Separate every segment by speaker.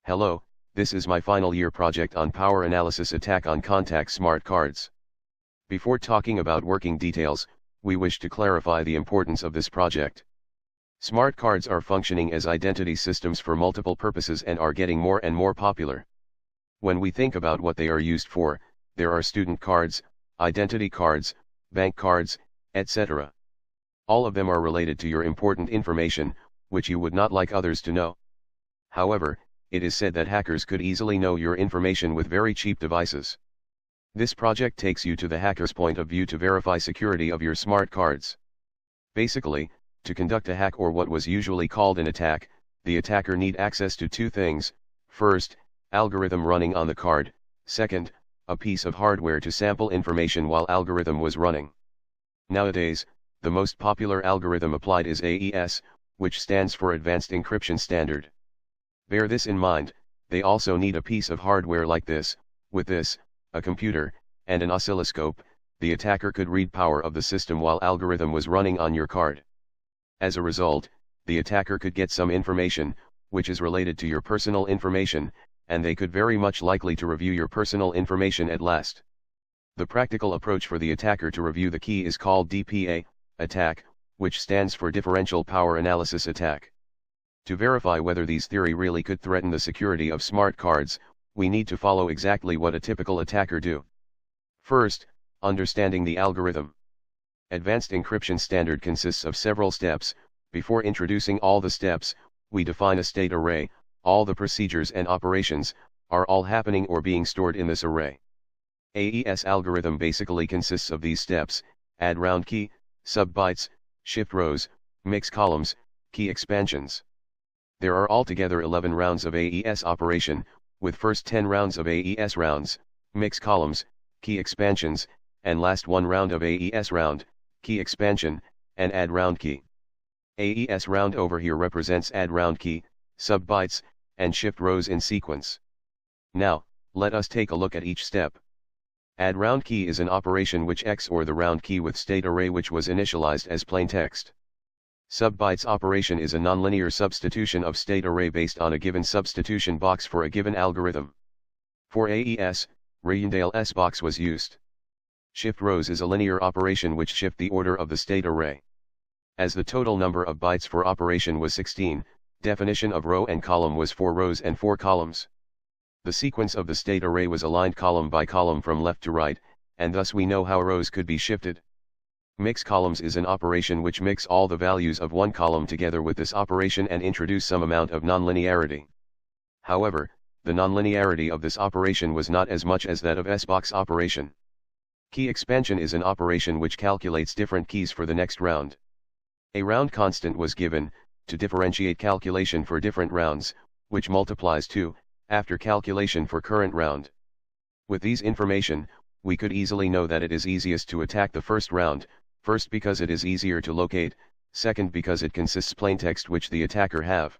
Speaker 1: Hello, this is my final year project on power analysis attack on Contact smart cards. Before talking about working details, we wish to clarify the importance of this project. Smart cards are functioning as identity systems for multiple purposes and are getting more and more popular. When we think about what they are used for, there are student cards, identity cards, bank cards, etc. All of them are related to your important information, which you would not like others to know. However, it is said that hackers could easily know your information with very cheap devices. This project takes you to the hacker's point of view to verify security of your smart cards. Basically, to conduct a hack or what was usually called an attack, the attacker need access to two things: first, algorithm running on the card; second, a piece of hardware to sample information while algorithm was running. Nowadays, the most popular algorithm applied is AES, which stands for Advanced Encryption Standard. Bear this in mind, they also need a piece of hardware like this. With this, a computer, and an oscilloscope, the attacker could read power of the system while algorithm was running on your card. As a result, the attacker could get some information, which is related to your personal information, and they could very much likely to review your personal information at last. The practical approach for the attacker to review the key is called DPA attack, which stands for Differential Power Analysis Attack. To verify whether these theory really could threaten the security of smart cards, we need to follow exactly what a typical attacker do. First, understanding the algorithm. Advanced Encryption Standard consists of several steps. Before introducing all the steps, we define a state array. All the procedures and operations are all happening or being stored in this array. AES algorithm basically consists of these steps: add round key, sub bytes, shift rows, mix columns, key expansions. There are altogether 11 rounds of AES operation, with first 10 rounds of AES rounds, mix columns, key expansions, and last one round of AES round, key expansion, and add round key. AES round over here represents add round key, sub bytes, and shift rows in sequence. Now, let us take a look at each step. Add round key is an operation which XOR the round key with state array which was initialized as plain text. Sub bytes operation is a nonlinear substitution of state array based on a given substitution box for a given algorithm. For AES, Rayondale box was used. Shift rows is a linear operation which shift the order of the state array. As the total number of bytes for operation was 16, definition of row and column was 4 rows and 4 columns. The sequence of the state array was aligned column by column from left to right, and thus we know how rows could be shifted. Mix columns is an operation which mix all the values of one column together with this operation and introduce some amount of nonlinearity. However, the nonlinearity of this operation was not as much as that of SBox operation. Key expansion is an operation which calculates different keys for the next round. A round constant was given, to differentiate calculation for different rounds, which multiplies 2, after calculation for current round. With these information, we could easily know that it is easiest to attack the first round, first because it is easier to locate, second because it consists plaintext which the attacker have.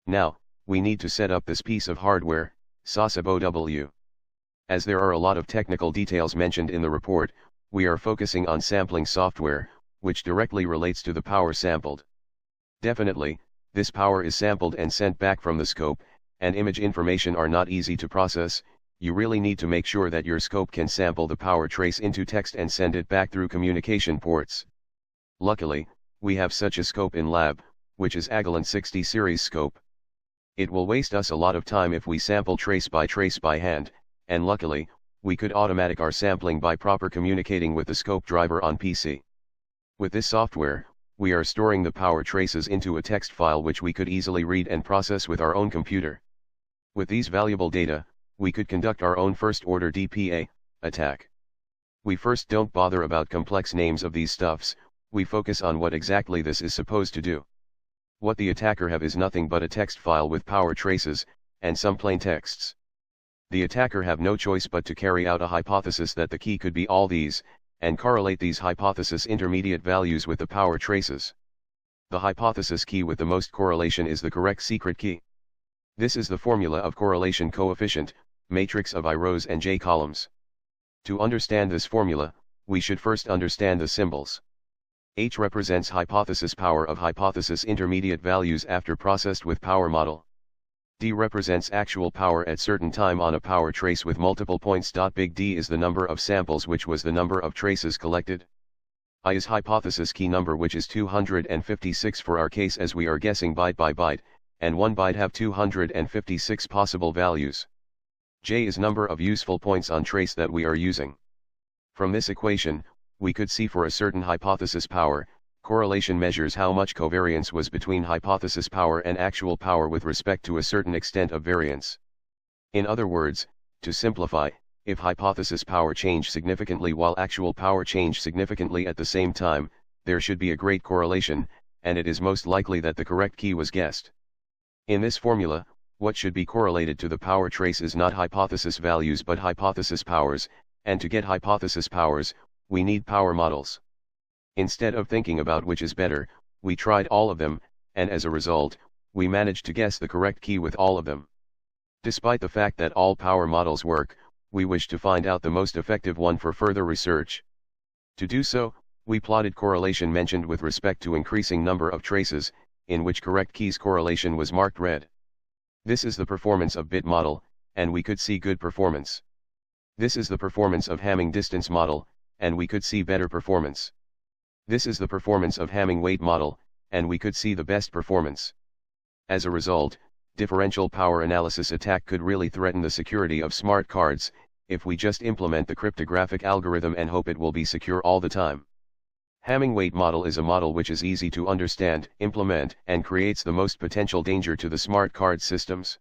Speaker 1: Now, we need to set up this piece of hardware, SOSABOW. As there are a lot of technical details mentioned in the report, we are focusing on sampling software, which directly relates to the power sampled. Definitely, this power is sampled and sent back from the scope, and image information are not easy to process. You really need to make sure that your scope can sample the power trace into text and send it back through communication ports. Luckily, we have such a scope in lab, which is Agilent 60 series scope. It will waste us a lot of time if we sample trace by hand, and luckily, we could automatic our sampling by proper communicating with the scope driver on PC. With this software, we are storing the power traces into a text file which we could easily read and process with our own computer. With these valuable data, we could conduct our own first-order DPA attack. We first don't bother about complex names of these stuffs, we focus on what exactly this is supposed to do. What the attacker have is nothing but a text file with power traces, and some plain texts. The attacker have no choice but to carry out a hypothesis that the key could be all these, and correlate these hypothesis intermediate values with the power traces. The hypothesis key with the most correlation is the correct secret key. This is the formula of correlation coefficient, matrix of I rows and j columns. To understand this formula, we should first understand the symbols. H represents hypothesis power of hypothesis intermediate values after processed with power model. D represents actual power at certain time on a power trace with multiple points. Big D is the number of samples, which was the number of traces collected. I is hypothesis key number, which is 256 for our case, as we are guessing byte by byte, and one byte have 256 possible values. J is number of useful points on trace that we are using. From this equation, we could see for a certain hypothesis power, correlation measures how much covariance was between hypothesis power and actual power with respect to a certain extent of variance. In other words, to simplify, if hypothesis power changed significantly while actual power changed significantly at the same time, there should be a great correlation, and it is most likely that the correct key was guessed. In this formula, what should be correlated to the power trace is not hypothesis values but hypothesis powers, and to get hypothesis powers, we need power models. Instead of thinking about which is better, we tried all of them, and as a result, we managed to guess the correct key with all of them. Despite the fact that all power models work, we wish to find out the most effective one for further research. To do so, we plotted correlation mentioned with respect to increasing number of traces, in which correct keys correlation was marked red. This is the performance of bit model, and we could see good performance. This is the performance of Hamming distance model, and we could see better performance. This is the performance of Hamming weight model, and we could see the best performance. As a result, differential power analysis attack could really threaten the security of smart cards, if we just implement the cryptographic algorithm and hope it will be secure all the time. Hamming weight model is a model which is easy to understand, implement, and creates the most potential danger to the smart card systems.